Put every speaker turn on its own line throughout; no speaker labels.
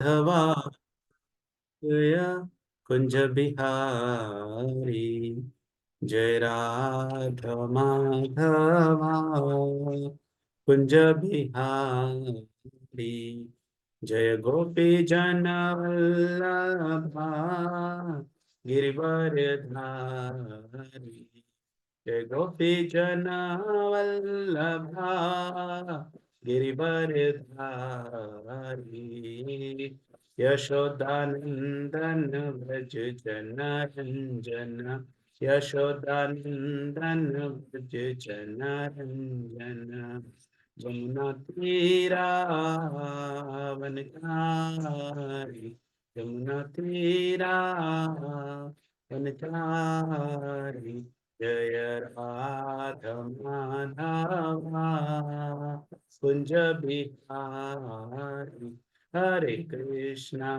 माधवा कुंज बिहारी जय राधा माधवा कुंज बिहारी जय गोपी जन वल्लभा गिरिवरधारी जय गोपी जन वल्लभा गिरिवरधारी यशोदानंदन व्रज जन रंजन यशोदानंदन व्रज जन रंजन जमुना तीरावनचारी यमुना तीरावनचारी जय राधा माधवा कुंज बिहारी हरे कृष्णा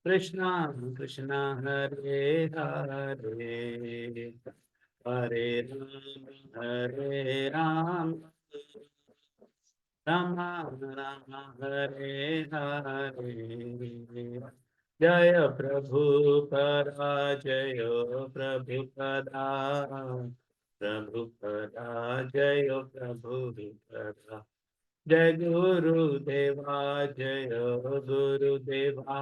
कृष्णा कृष्णा हरे हरे हरे राम राम राम हरे हरे जय प्रभुपदा जय प्रभुपदा प्रभुपदा जय प्रभुपदा जय गुरुदेवा जय गुरुदेवा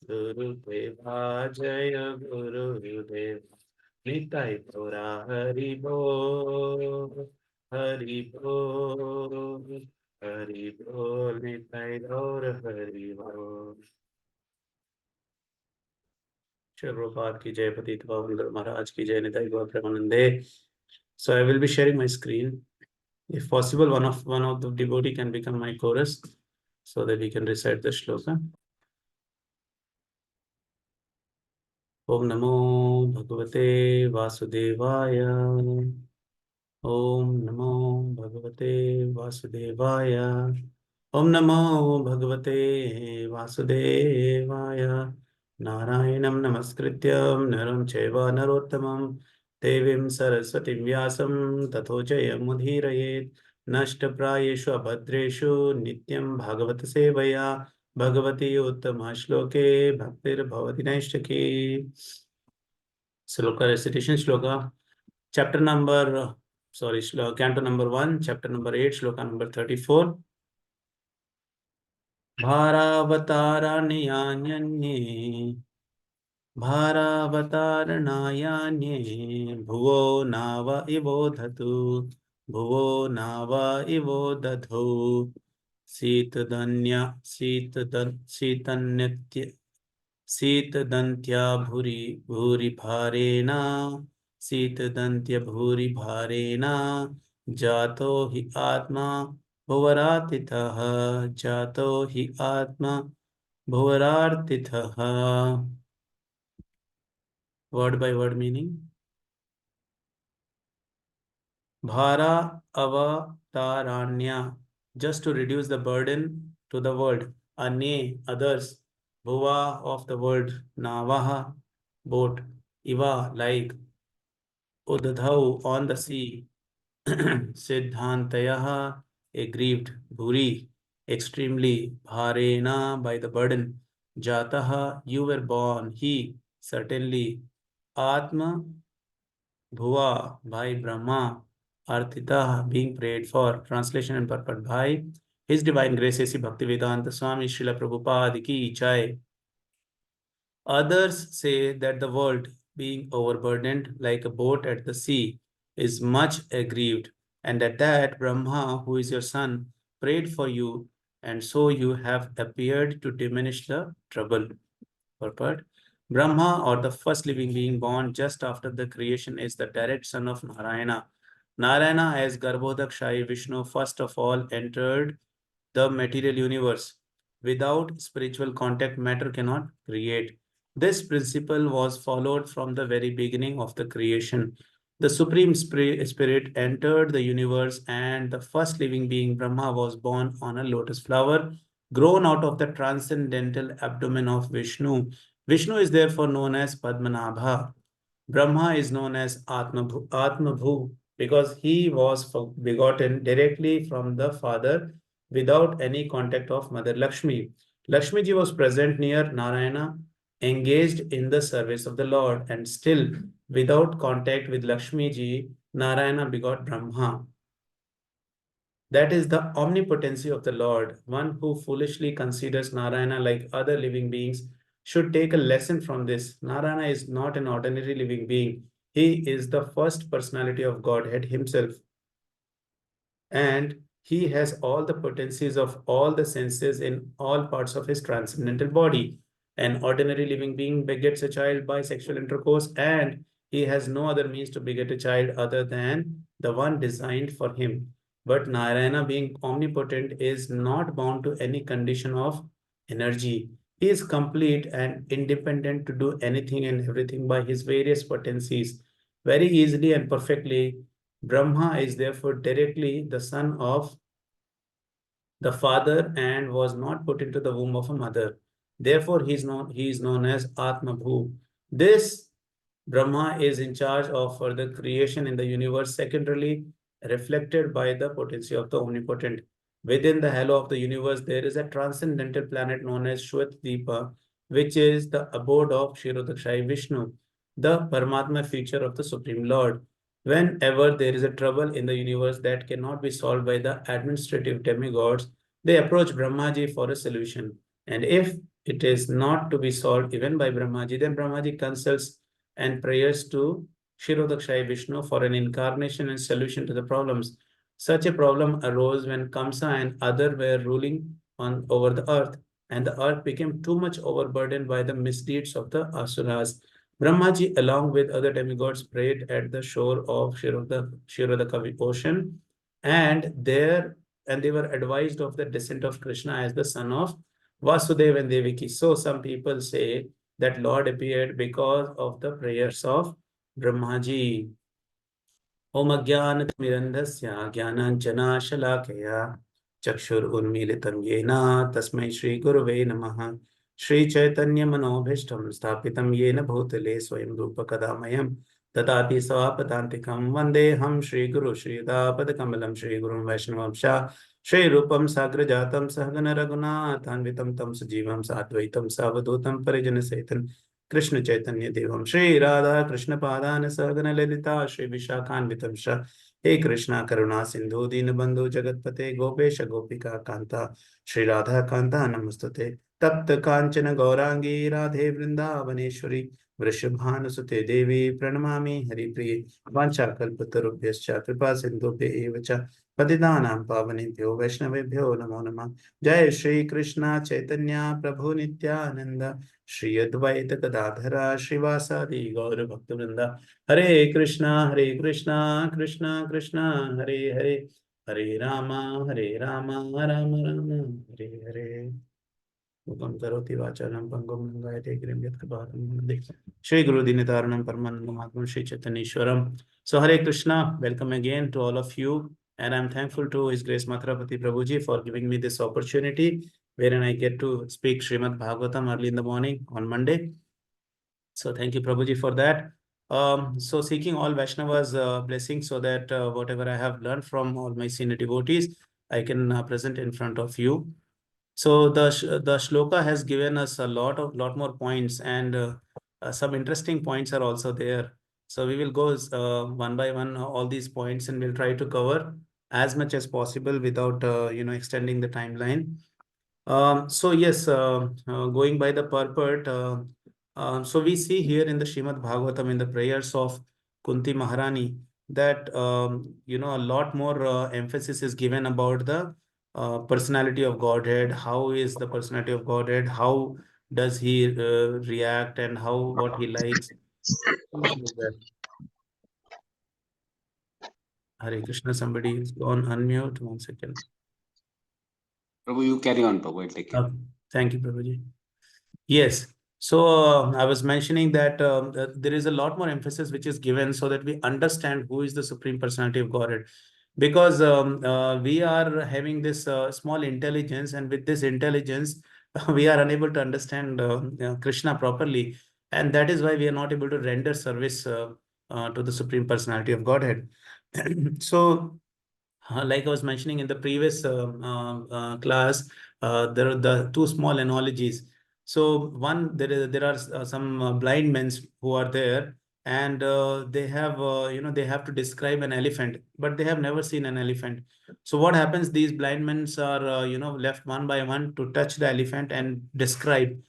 गुरुदेवा जय गुरुदेवा निताय गौरा हरि बोल हरि बोल हरि बोल निताय गौर हरि बोल। Prabhupada ki jai, Patita Pavan Maharaj ki jai, Nitai Gaur Premanande. So I will be sharing my screen. If possible, one of the devotee can become my chorus so that we can recite the shloka. Om Namo Bhagavate Vasudevaya. Om Namo Bhagavate Vasudevaya. Om Namo Bhagavate Vasudevaya. Narayanam Namaskrityam Naram Chaiva Narottamam Devim Saraswatim Vyasam Tato Jayamudhirayet Nashtaprayeshu Abhadreshu Nityam Bhagavata Sevaya Bhagavati Uttama Shloke Bhaktir Bhavati Naishtaki. Sloka recitation Shloka. Chapter number, Canto number 1, chapter number 8, Shloka number 34. Bharavataraniyanyanye Bharavataranayanये Bhuvo Nava Ivodhatu Bhuvo Nava Ivodhatu Sitadantya Bhuri Bharena Sitadantya Bhuri Bharena Jato hi Atma Bhuvaratitah Jato hi Atma Bhuvarartitah. Word by word meaning. Bhara avataranya, just to reduce the burden to the world. Anye, others. Bhuva, of the world. Navaha, boat. Iva, like. Udadhau, on the sea. Siddhantayaha, aggrieved. Bhuri, extremely. Bharena, by the burden. Jataha, you were born. He, certainly. Atma, Bhuva, by Brahma. Artita, being prayed for. Translation and purport by His Divine Grace A.C. Bhaktivedanta Swami Srila Prabhupada ki jai. Others say that the world, being overburdened like a boat at the sea, is much aggrieved, and that Brahma, who is your son, prayed for you, and so you have appeared to diminish the trouble. Purport. Brahma, or the first living being born just after the creation, is the direct son of Narayana. Narayana, as Garbhodakshayi Vishnu, first of all entered the material universe. Without spiritual contact, matter cannot create. This principle was followed from the very beginning of the creation. The Supreme Spirit entered the universe, and the first living being, Brahma, was born on a lotus flower, grown out of the transcendental abdomen of Vishnu. Vishnu is therefore known as Padmanabha. Brahma is known as Atmabhu because he was begotten directly from the Father without any contact of Mother Lakshmi. Lakshmi ji was present near Narayana, engaged in the service of the Lord, and still without contact with Lakshmi ji, Narayana begot Brahma. That is the omnipotency of the Lord. One who foolishly considers Narayana like other living beings should take a lesson from this. Narayana is not an ordinary living being. He is the first personality of Godhead himself. And he has all the potencies of all the senses in all parts of his transcendental body. An ordinary living being begets a child by sexual intercourse, and he has no other means to beget a child other than the one designed for him. But Narayana, being omnipotent, is not bound to any condition of energy. He is complete and independent to do anything and everything by his various potencies very easily and perfectly. Brahma is therefore directly the son of the father and was not put into the womb of a mother. Therefore, he is known as Atmabhu. This Brahma is in charge of further creation in the universe, secondarily reflected by the potency of the omnipotent. Within the halo of the universe, there is a transcendental planet known as Shwetdipa, which is the abode of Kshirodakshai Vishnu, the Paramatma feature of the Supreme Lord. Whenever there is a trouble in the universe that cannot be solved by the administrative demigods, they approach Brahmaji for a solution. And if it is not to be solved even by Brahmaji, then Brahmaji consults and prayers to Kshirodakshai Vishnu for an incarnation and solution to the problems. Such a problem arose when Kamsa and other were ruling on over the earth, and the earth became too much overburdened by the misdeeds of the Asuras. Brahmaji, along with other demigods, prayed at the shore of Kshirodaka ocean, and there and they were advised of the descent of Krishna as the son of Vasudeva and Devaki. So some people say that Lord appeared because of the prayers of Brahmaji. Om Ajnanatimirandhasya Jnananjana Chakshur Unmilitam Yena Tasmai Shri Gurave Namaha Shri Chaitanya Manobhishtam Sthapitam Yena Bhutale Swayam Rupa Kadamayam Tatati Savapadantikam Vandeham Shri Guru Shri Dapadakamalam Shri Guru Vaishnavamsha Shri Rupam Sagrajatam Sahagana Raghunathanvitam Tam Sajivam Sadvaitam Savadutam Parijana Saitan Krishna Chaitanya Devam Shri Radha Krishna Padana Sagana Lalita Shri Vishakhanvitam Shah He Krishna Karuna Sindhu Dinabandhu Jagatpate Gopesha Gopika Kanta Shri Radha Kanta Namastate Tapta Kanchana Gaurangi Radhe Vrindavaneshwari Vrishabhanusute Devi Pranamami Hari Priye Vancha Kalpatarubhyascha Kripa Sindhubhya Evacha Patitanam Pavanebhyo Vaishnavebhyo Namo Namah Jai Shri Krishna Chaitanya Prabhu Nityananda Shri Advaita Gadadhara Srivasadi Gaura Bhaktivinoda Hare Krishna Krishna Krishna Hare Hare Hare Rama Rama Rama Hare Hare Mukam Karoti Vacharam Pangam Langayate Girim Yat Kaparam Vande Shri Guru Dinitaranam Paramanandam Mahatma Shri Chaitanyeshwaram. So Hare Krishna, welcome again to all of you, and I'm thankful to His Grace Matrapati Prabhuji for giving me this opportunity wherein I get to speak Srimad Bhagavatam early in the morning on Monday. So thank you, Prabhuji, for that. So seeking all Vaishnavas' blessings so that whatever I have learned from all my senior devotees, I can present in front of you. So the shloka has given us a lot more points, and some interesting points are also there. So we will go one by one all these points, and we'll try to cover as much as possible without extending the timeline. So yes, going by the purport, so we see here in the Srimad Bhagavatam in the prayers of Kunti Maharani that a lot more emphasis is given about the personality of Godhead. How is the personality of Godhead? How does he react, and how what he likes? Things like that. Hare Krishna, somebody is on unmute. 1 second.
Prabhu, you carry on, Prabhu. I'll take it.
Thank you, Prabhuji. Yes. So I was mentioning that there is a lot more emphasis which is given so that we understand who is the Supreme Personality of Godhead. Because we are having this small intelligence, and with this intelligence, we are unable to understand Krishna properly. And that is why we are not able to render service to the Supreme Personality of Godhead. So like I was mentioning in the previous class, there are the two small analogies. So one, there are some blind men who are there, and they have they have to describe an elephant, but they have never seen an elephant. So what happens? These blind men are left one by one to touch the elephant and describe.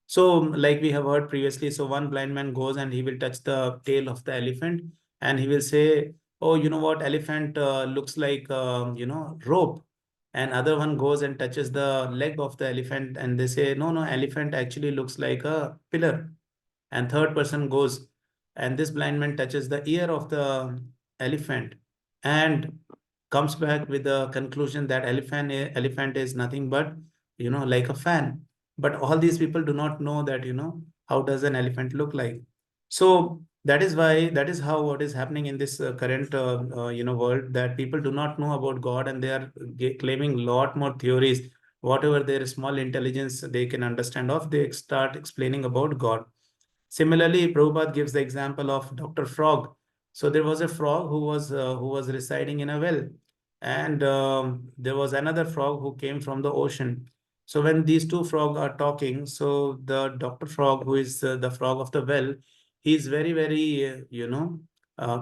So like we have heard previously, so one blind man goes and he will touch the tail of the elephant, and he will say, oh, you know what, elephant looks like rope. And other one goes and touches the leg of the elephant, and they say, no, no, elephant actually looks like a pillar. And third person goes, and this blind man touches the ear of the elephant and comes back with the conclusion that elephant is nothing but like a fan. But all these people do not know that how does an elephant look like. So that is how what is happening in this current world, that people do not know about God, and they are claiming lot more theories. Whatever their small intelligence they can understand of, they start explaining about God. Similarly, Prabhupada gives the example of Dr. Frog. So there was a frog who was residing in a well, and there was another frog who came from the ocean. So when these two frogs are talking, so the Dr. Frog, who is the frog of the well, he is very very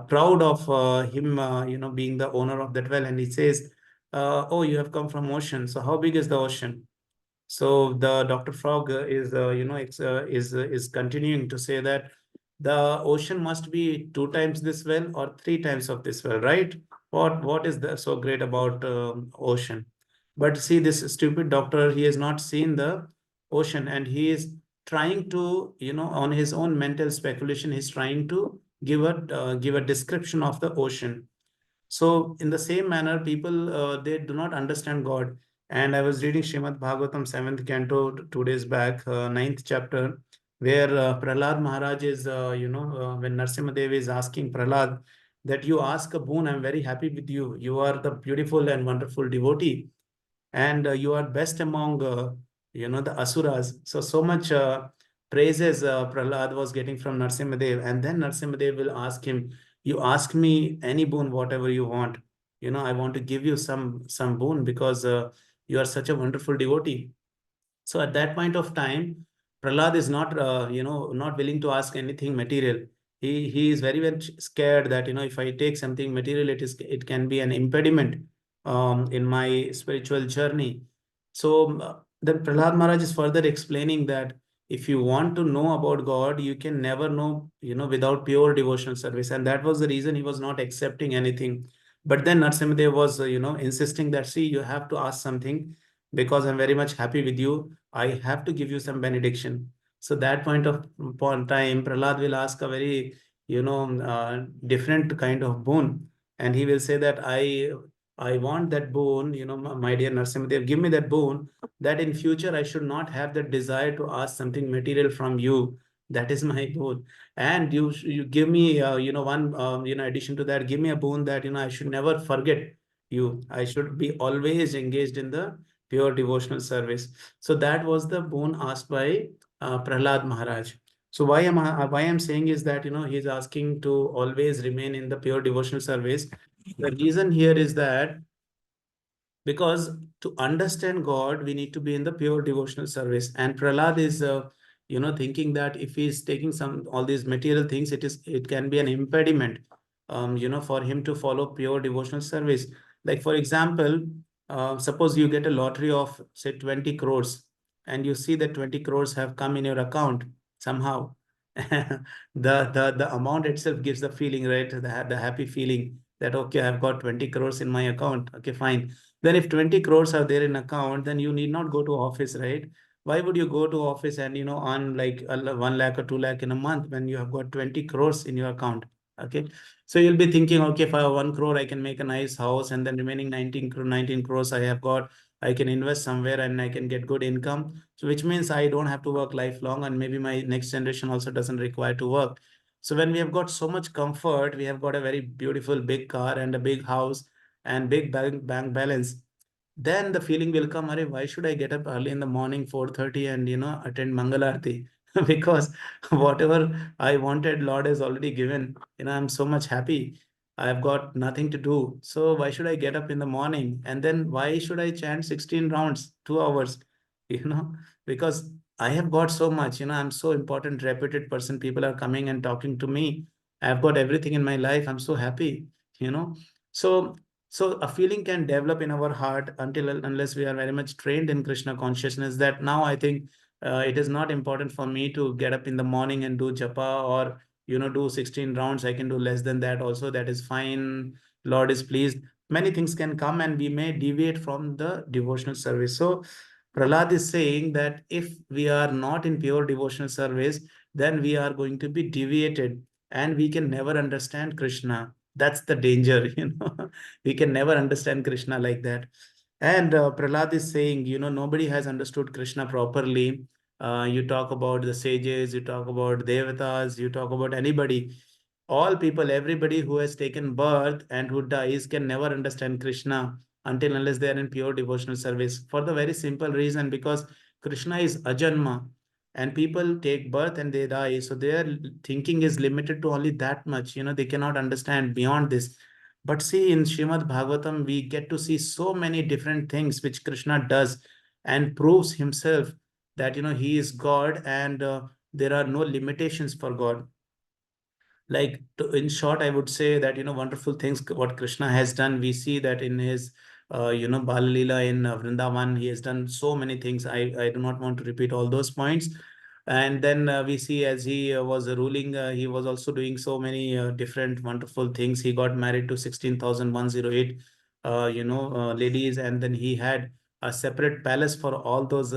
proud of him being the owner of that well, and he says, "Oh, you have come from ocean. So how big is the ocean?" So the Dr. Frog is continuing to say that the ocean must be two times this well or three times of this well, right? What is so great about ocean? But see, this stupid doctor, he has not seen the ocean, and he is trying to, on his own mental speculation, he's trying to give a description of the ocean. So in the same manner, people they do not understand God. And I was reading Srimad Bhagavatam 7th canto 2 days back, ninth chapter, where Prahlad Maharaj is, when Narsimhadev is asking Prahlad that you ask a boon, I'm very happy with you. You are the beautiful and wonderful devotee, and you are best among the asuras. So much praises Prahlad was getting from Narsimhadev, and then Narsimhadev will ask him, you ask me any boon, whatever you want. I want to give you some boon because you are such a wonderful devotee. So at that point of time, Prahlad is not, not willing to ask anything material. He is very much scared that if I take something material, it can be an impediment in my spiritual journey. So then Prahlad Maharaj is further explaining that if you want to know about God, you can never know, without pure devotional service. And that was the reason he was not accepting anything. But then Narsimhadev was, insisting that, see, you have to ask something because I'm very much happy with you. I have to give you some benediction. So that point time, Prahlad will ask a very, different kind of boon, and he will say that I want that boon, my dear Narsimhadev, give me that boon, that in future I should not have the desire to ask something material from you. That is my boon. And you give me, one, addition to that, give me a boon that, I should never forget you. I should be always engaged in the pure devotional service. So that was the boon asked by Prahlad Maharaj. So why I'm saying is that he's asking to always remain in the pure devotional service. The reason here is that because to understand God, we need to be in the pure devotional service. And Prahlad is, thinking that if he's taking some all these material things, it can be an impediment, for him to follow pure devotional service. Like for example, suppose you get a lottery of say 20 crores, and you see that 20 crores have come in your account somehow. The amount itself gives the feeling, right? The happy feeling that okay, I've got 20 crores in my account. Okay, fine. Then if 20 crores are there in account, then you need not go to office, right? Why would you go to office and earn like 1 lakh or 2 lakh in a month when you have got 20 crores in your account? Okay. So you'll be thinking, okay, if I have 1 crore, I can make a nice house, and then remaining 19 crores I have got, I can invest somewhere and I can get good income. So which means I don't have to work lifelong, and maybe my next generation also doesn't require to work. So when we have got so much comfort, we have got a very beautiful big car and a big house and big bank balance, then the feeling will come, Arey, why should I get up early in the morning, 4:30, and attend Mangalarti? Because whatever I wanted, Lord has already given. I'm so much happy. I've got nothing to do. So why should I get up in the morning? And then why should I chant 16 rounds, 2 hours? You know, because I have got so much, I'm so important, reputed person. People are coming and talking to me. I've got everything in my life. I'm so happy, you know. So so a feeling can develop in our heart until unless we are very much trained in Krishna consciousness, that now I think it is not important for me to get up in the morning and do japa, or do 16 rounds. I can do less than that also, that is fine. Lord is pleased. Many things can come and we may deviate from the devotional service. So Prahlad is saying that if we are not in pure devotional service, then we are going to be deviated and we can never understand Krishna. That's the danger. We can never understand Krishna like that. And Prahlad is saying, nobody has understood Krishna properly. You talk about the sages, you talk about devatas, you talk about anybody. All people, everybody who has taken birth and who dies can never understand Krishna until unless they are in pure devotional service. For the very simple reason, because Krishna is ajanma and people take birth and they die. So their thinking is limited to only that much. They cannot understand beyond this. But see, in Srimad Bhagavatam, we get to see so many different things which Krishna does and proves himself that, he is God, and there are no limitations for God. Like in short, I would say that, wonderful things what Krishna has done. We see that in his Bala Leela in Vrindavan, he has done so many things. I do not want to repeat all those points. And then we see as he was ruling, he was also doing so many different wonderful things. He got married to 16,108 ladies, and then he had a separate palace for all those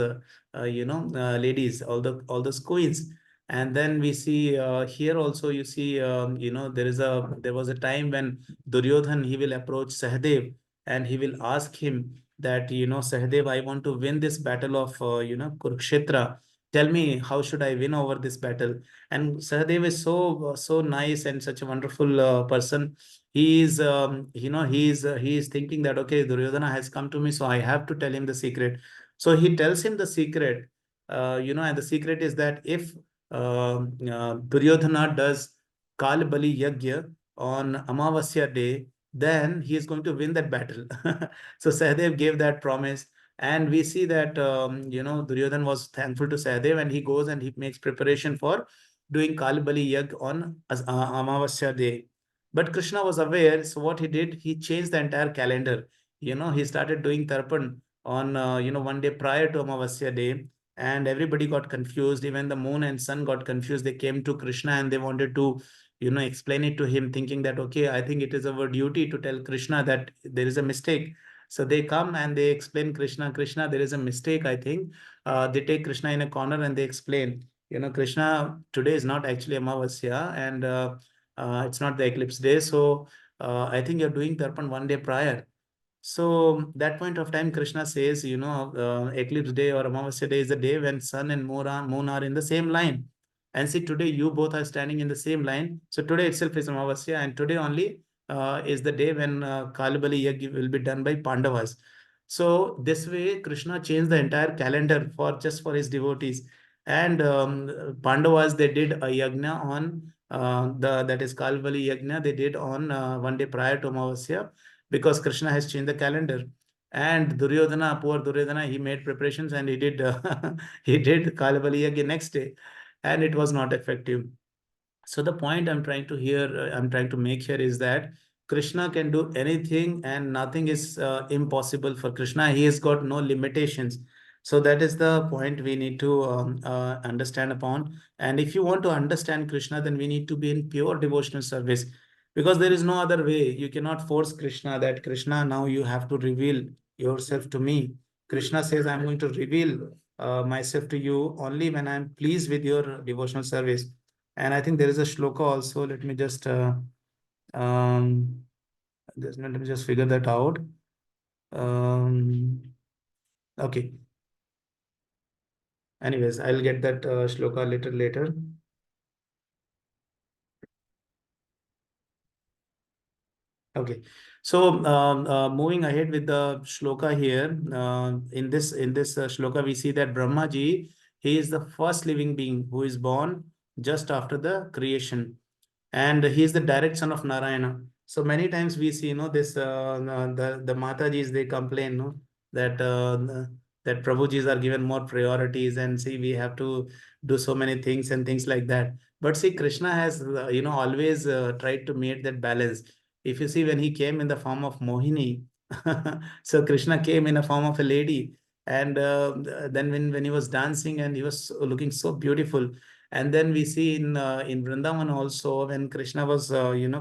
ladies, all those queens. And then we see here also, you see, there was a time when Duryodhan, he will approach Sahadev and he will ask him that, Sahadev, I want to win this battle of, Kurukshetra. Tell me, how should I win over this battle? And Sahadev is so nice and such a wonderful person. He is, he is thinking that, okay, Duryodhana has come to me, so I have to tell him the secret. So he tells him the secret, and the secret is that if Duryodhana does Kal Bali Yagya on Amavasya day, then he is going to win that battle. So Sahadev gave that promise. And we see that, Duryodhan was thankful to Sahadev, and he goes and he makes preparation for doing Kal Bali Yag on Amavasya day. But Krishna was aware, so what he did, he changed the entire calendar. He started doing Tarpan on, one day prior to Amavasya day, and everybody got confused. Even the moon and sun got confused. They came to Krishna and they wanted to, explain it to him, thinking that, okay, I think it is our duty to tell Krishna that there is a mistake. So they come and they explain Krishna, Krishna, there is a mistake, I think. They take Krishna in a corner and they explain, Krishna, today is not actually Amavasya, and it's not the eclipse day. So I think you're doing Tarpan one day prior. So that point of time, Krishna says, eclipse day or Amavasya day is the day when sun and moon are in the same line. And see, today you both are standing in the same line. So today itself is Amavasya, and today only is the day when Kalabali Yajna will be done by Pandavas. So this way, Krishna changed the entire calendar for just for his devotees. And Pandavas, they did a yagna on the that is Kalabali Yajna. They did on one day prior to Amavasya, because Krishna has changed the calendar. And Duryodhana, poor Duryodhana, he made preparations and he did he did Kalabali again next day, and it was not effective. So the point I'm trying to make here is that Krishna can do anything and nothing is impossible for Krishna. He has got no limitations. So that is the point we need to understand upon. And if you want to understand Krishna, then we need to be in pure devotional service, because there is no other way. You cannot force Krishna that, Krishna, now you have to reveal yourself to me. Krishna says, I'm going to reveal myself to you only when I'm pleased with your devotional service. And I think there is a shloka also. Let me just um, let me just figure that out. Um, okay. Anyways, I'll get that shloka a little later. Okay. So moving ahead with the shloka here, in this shloka, we see that Brahma ji, he is the first living being who is born just after the creation, and he is the direct son of Narayana. So many times we see, this the Matajis, they complain, that that Prabhujis are given more priorities, and see, we have to do so many things and things like that. But see, Krishna has always tried to make that balance. If you see, when he came in the form of Mohini, so Krishna came in a form of a lady, and then when he was dancing and he was looking so beautiful. And then we see in Vrindavan also, when Krishna was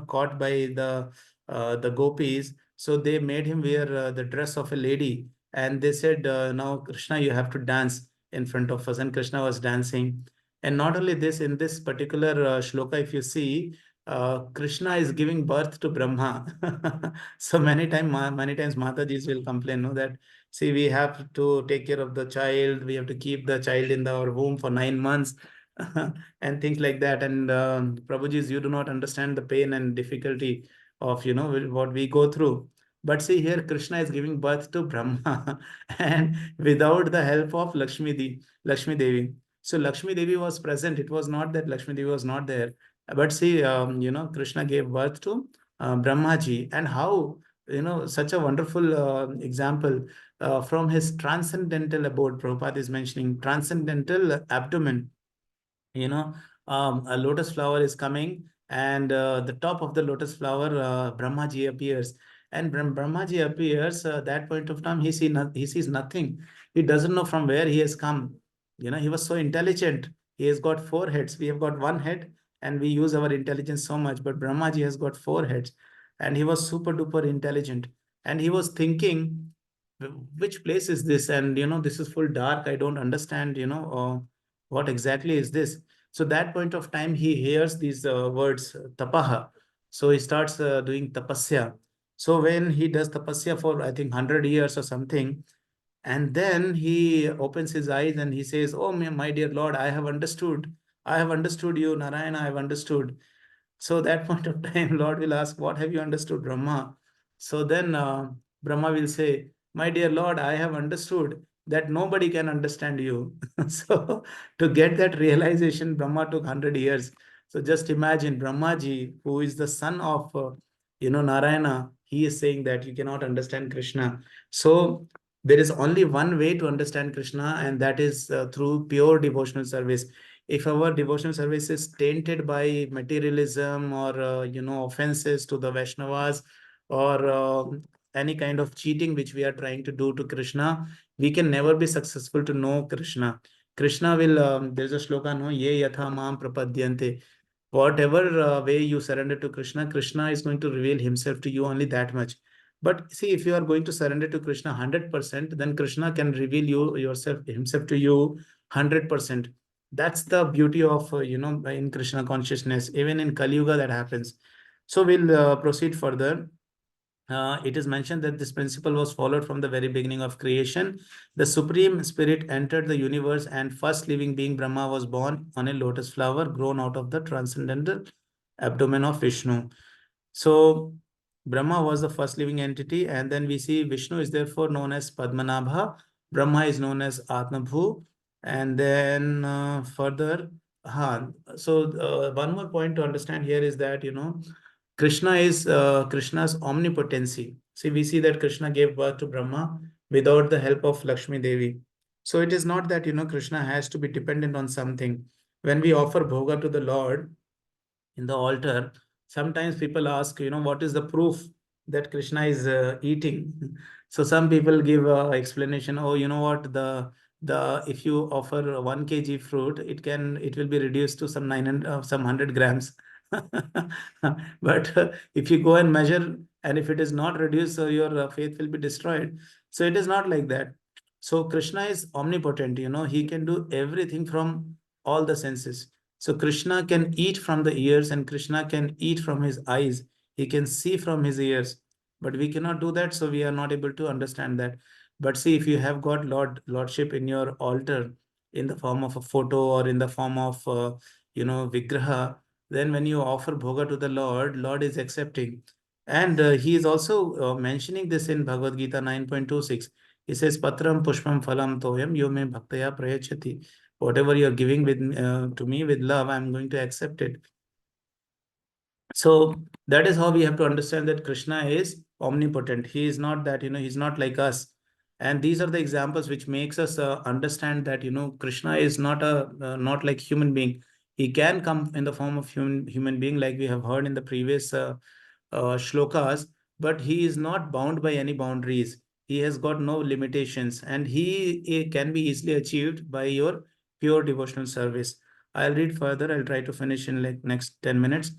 caught by the gopis, so they made him wear the dress of a lady, and they said, now Krishna, you have to dance in front of us. And Krishna was dancing. And not only this, in this particular shloka, if you see, Krishna is giving birth to Brahma. So many times Matajis will complain, no, that see, we have to take care of the child, we have to keep the child in our womb for 9 months, and things like that. And Prabhujis, you do not understand the pain and difficulty of what we go through. But see, here Krishna is giving birth to Brahma, and without the help of Lakshmi Devi. So Lakshmi Devi was present. It was not that Lakshmi Devi was not there. But see, Krishna gave birth to Brahmaji, and how, such a wonderful example from his transcendental abode. Prabhupada is mentioning transcendental abdomen. you know a lotus flower is coming, and the top of the lotus flower, Brahmaji appears. And Brahmaji appears, that point of time, he sees nothing. He doesn't know from where he has come. He was so intelligent. He has got four heads, we have got one head, and we use our intelligence so much, but Brahmaji has got four heads. And he was super duper intelligent, and he was thinking, which place is this? And this is full dark, I don't understand, what exactly is this? So that point of time, he hears these words, tapaha. So he starts doing tapasya. So when he does tapasya for, I think, 100 years or something, and then he opens his eyes and he says, oh, my dear Lord, I have understood. I have understood you, Narayana, I have understood. So that point of time, Lord will ask, what have you understood, Brahma? So then Brahma will say, my dear Lord, I have understood that nobody can understand you. So to get that realization, Brahma took 100 years. So just imagine Brahmaji, who is the son of, Narayana, he is saying that you cannot understand Krishna. So there is only one way to understand Krishna, and that is through pure devotional service. If our devotional service is tainted by materialism, or offenses to the Vaishnavas, or any kind of cheating which we are trying to do to Krishna, we can never be successful to know Krishna. Krishna will, there's a shloka, no, ye yatha mam prapadyante. Whatever way you surrender to Krishna, Krishna is going to reveal himself to you, only that much. But see, if you are going to surrender to Krishna 100%, then Krishna can reveal himself to you 100%. That's the beauty of, in Krishna consciousness. Even in Kali Yuga, that happens. So we'll proceed further. It is mentioned that this principle was followed from the very beginning of creation. The Supreme Spirit entered the universe, and first living being, Brahma, was born on a lotus flower grown out of the transcendental abdomen of Vishnu. So Brahma was the first living entity, and then we see Vishnu is therefore known as Padmanabha. Brahma is known as Atmabhu, and then further, one more point to understand here is that Krishna is Krishna's omnipotency. See, we see that Krishna gave birth to Brahma without the help of Lakshmi Devi. So it is not that Krishna has to be dependent on something. When we offer bhoga to the Lord in the altar, sometimes people ask, what is the proof that Krishna is eating? So some people give explanation. Oh, you know what, the if you offer 1 kg fruit, it will be reduced to some 900 some 100 grams. But if you go and measure, and if it is not reduced, so your faith will be destroyed. So it is not like that. So Krishna is omnipotent. He can do everything from all the senses. So Krishna can eat from the ears, and Krishna can eat from his eyes. He can see from his ears, but we cannot do that. So we are not able to understand that. But see, if you have got lordship in your altar in the form of a photo, or in the form of vigraha, then when you offer bhoga to the Lord is accepting. And he is also mentioning this in Bhagavad Gita 9.26. He says, Patram Pushpam Phalam Toyam Yo Me Bhaktaya Prayachati. Whatever you're giving to me with love, I'm going to accept it. So that is how we have to understand that Krishna is omnipotent. He is not that, he's not like us. And these are the examples which makes us understand that, Krishna is not like human being. He can come in the form of human being, like we have heard in the previous shlokas, but he is not bound by any boundaries. He has got no limitations, and he can be easily achieved by your pure devotional service. I'll read further. I'll try to finish in like next 10 minutes.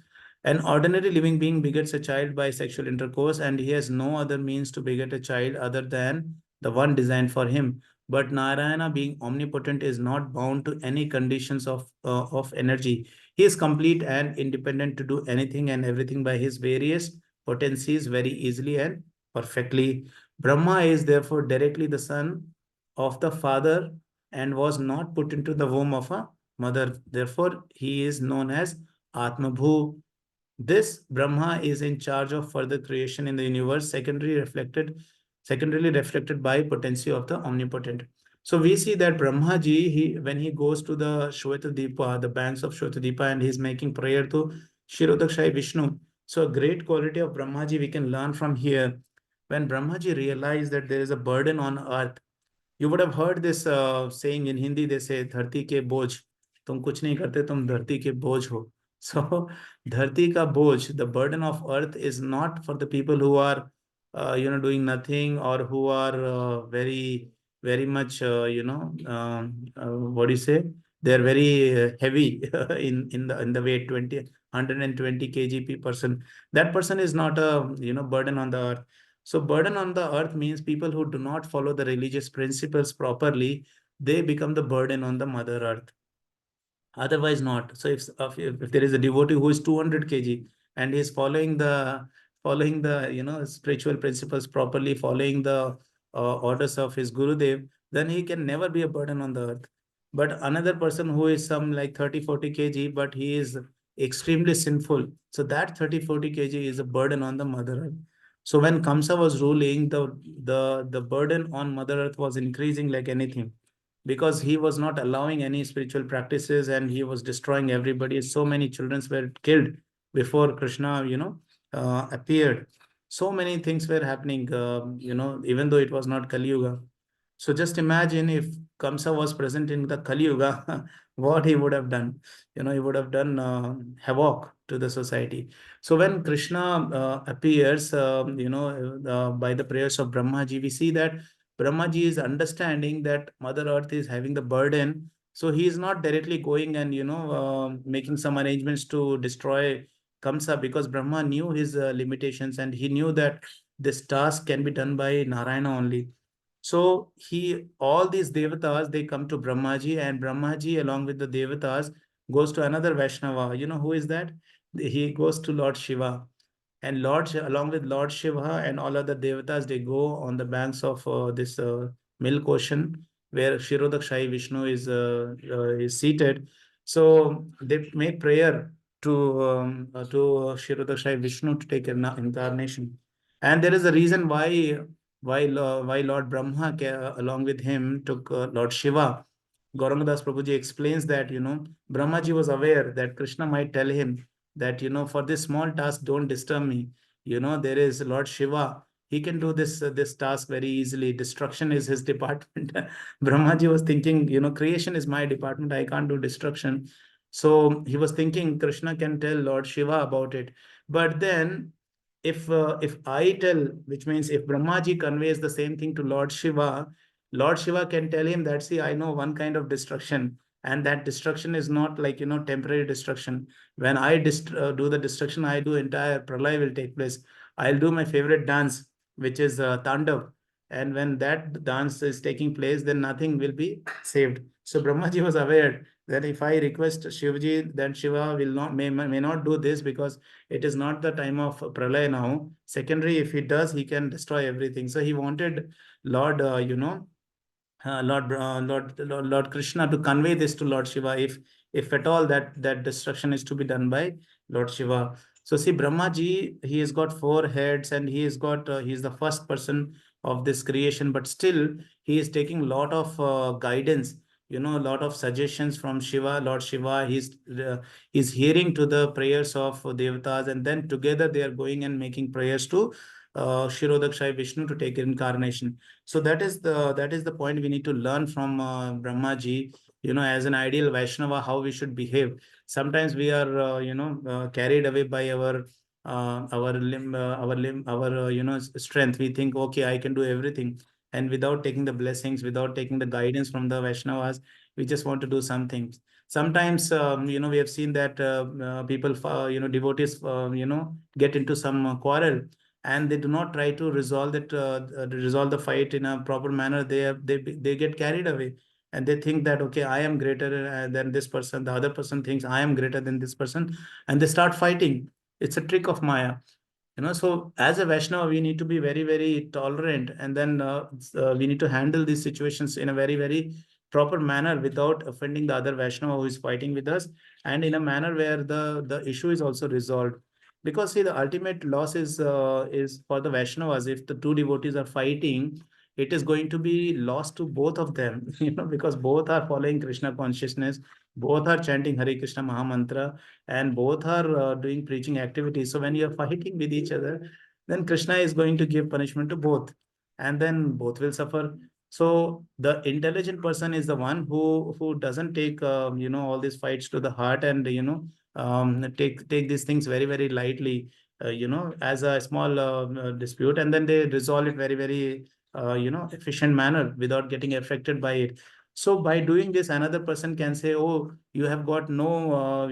An ordinary living being begets a child by sexual intercourse, and he has no other means to beget a child other than the one designed for him. But Narayana, being omnipotent, is not bound to any conditions of energy. He is complete and independent to do anything and everything by his various potencies very easily and perfectly. Brahma is therefore directly the son of the father and was not put into the womb of a mother. Therefore, he is known as Atmabhu. This Brahma is in charge of further creation in the universe, secondarily reflected by potency of the omnipotent. So we see that Brahma ji, when he goes to the Shweta the banks of Shweta and he's making prayer to Shirodakshai Vishnu. So a great quality of Brahma ji we can learn from here. When Brahma ji realized that there is a burden on earth, you would have heard this saying in Hindi, they say, धरती के बोझ, तुम कुछ नहीं करते, तुम धरती के बोझ हो. So, धरती का बोझ, the burden of earth is not for the people who are, doing nothing or who are very much, what do you say? They are very heavy in the weight, 120 kg per person. That person is not a, burden on the earth. So burden on the earth means people who do not follow the religious principles properly, they become the burden on the mother earth. Otherwise not. So if there is a devotee who is 200 kg and he is following the spiritual principles properly, following the orders of his Gurudev, then he can never be a burden on the earth. But another person who is some like 30-40 kg, but he is extremely sinful, so that 30-40 kg is a burden on the mother earth. So when Kamsa was ruling, the burden on mother earth was increasing like anything, because he was not allowing any spiritual practices and he was destroying everybody. So many children were killed before Krishna, appeared. So many things were happening, even though it was not Kali Yuga. So just imagine if Kamsa was present in the Kali Yuga, what he would have done. He would have done havoc to the society. So when Krishna appears, by the prayers of Brahmaji, we see that Brahmaji is understanding that Mother Earth is having the burden. So he is not directly going and, making some arrangements to destroy Kamsa, because Brahma knew his limitations and he knew that this task can be done by Narayana only. So all these devatas, they come to Brahmaji, and Brahmaji, along with the devatas, goes to another Vaishnava. You know who is that? He goes to Lord Shiva, and along with Lord Shiva and all other devatas, they go on the banks of this milk ocean where Shirodakshai Vishnu is seated. So they make prayer to Shirodakshai Vishnu to take an incarnation. And there is a reason why Lord Brahma, along with him, took Lord Shiva. Gaurangadas Prabhuji explains that, Brahmaji was aware that Krishna might tell him that, for this small task, don't disturb me. There is Lord Shiva. He can do this task very easily. Destruction is his department. Brahmaji was thinking, creation is my department. I can't do destruction. So he was thinking Krishna can tell Lord Shiva about it. But then if I tell, which means if Brahmaji conveys the same thing to Lord Shiva can tell him that, see, I know one kind of destruction, and that destruction is not like, temporary destruction. When I do the destruction, I do entire pralay will take place. I'll do my favorite dance, which is Tandav. And when that dance is taking place, then nothing will be saved. So Brahmaji was aware that if I request Shivji, then Shiva will not may not do this, because it is not the time of pralay now. Secondary, if he does, he can destroy everything. So he wanted Lord, Lord Krishna to convey this to Lord Shiva, if at all that destruction is to be done by Lord Shiva. So see, Brahma ji, he has got four heads, and he is the first person of this creation, but still he is taking lot of guidance a lot of suggestions from Shiva, Lord Shiva. He's hearing to the prayers of devatas, and then together they are going and making prayers to Shirodakshai Vishnu to take incarnation. So that is the point we need to learn from Brahma ji. As an ideal Vaishnava, how we should behave. Sometimes we are carried away by our strength. We think, okay, I can do everything, and without taking the blessings, without taking the guidance from the Vaishnavas, we just want to do something. Sometimes we have seen that people, devotees, get into some quarrel, and they do not try to resolve the fight in a proper manner. They get carried away, and they think that, okay, I am greater than this person, the other person thinks I am greater than this person, and they start fighting. It's a trick of Maya. So as a Vaishnava, we need to be very, very tolerant, and then we need to handle these situations in a very, very proper manner without offending the other Vaishnava who is fighting with us, and in a manner where the issue is also resolved. Because see, the ultimate loss is for the Vaishnavas. If the two devotees are fighting, it is going to be lost to both of them, because both are following Krishna consciousness, both are chanting Hare Krishna Mahamantra, and both are doing preaching activities. So when you're fighting with each other, then Krishna is going to give punishment to both, and then both will suffer. So the intelligent person is the one who doesn't take all these fights to the heart, and take these things very, very lightly, as a small dispute, and then they resolve it very, very efficient manner without getting affected by it. So by doing this, another person can say, oh, you have got no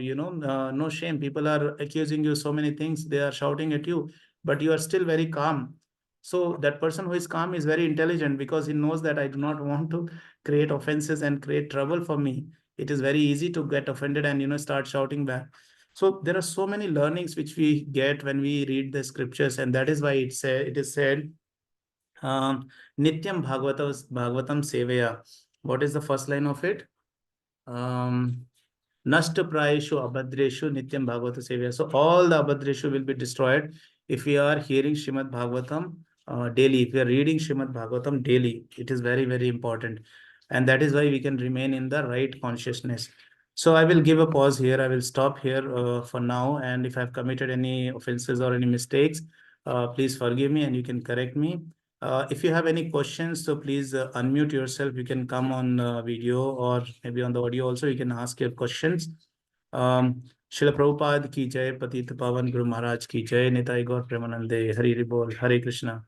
shame. People are accusing you so many things. They are shouting at you, but you are still very calm. So that person who is calm is very intelligent, because he knows that I do not want to create offenses and create trouble for me. It is very easy to get offended and start shouting back. So there are so many learnings which we get when we read the scriptures, and that is why it is said, Nityam Bhagavatam Sevaya. What is the first line of it? Um, Nashta Prayeshu Abhadreshu Nityam Bhagavata Sevya. So all the Abhadreshu will be destroyed if we are hearing Shrimad Bhagavatam daily, if we are reading Shrimad Bhagavatam daily. It is very, very important. And that is why we can remain in the right consciousness. So I will give a pause here. I will stop here for now. And if I've committed any offenses or any mistakes, please forgive me and you can correct me. If you have any questions, so please unmute yourself. You can come on video or maybe on the audio also. You can ask your questions. Srila Prabhupada ki jai, Patita Pavan Guru Maharaj ki jai, Nitai Gaur Premanande, Hari Bol, Hare Krishna.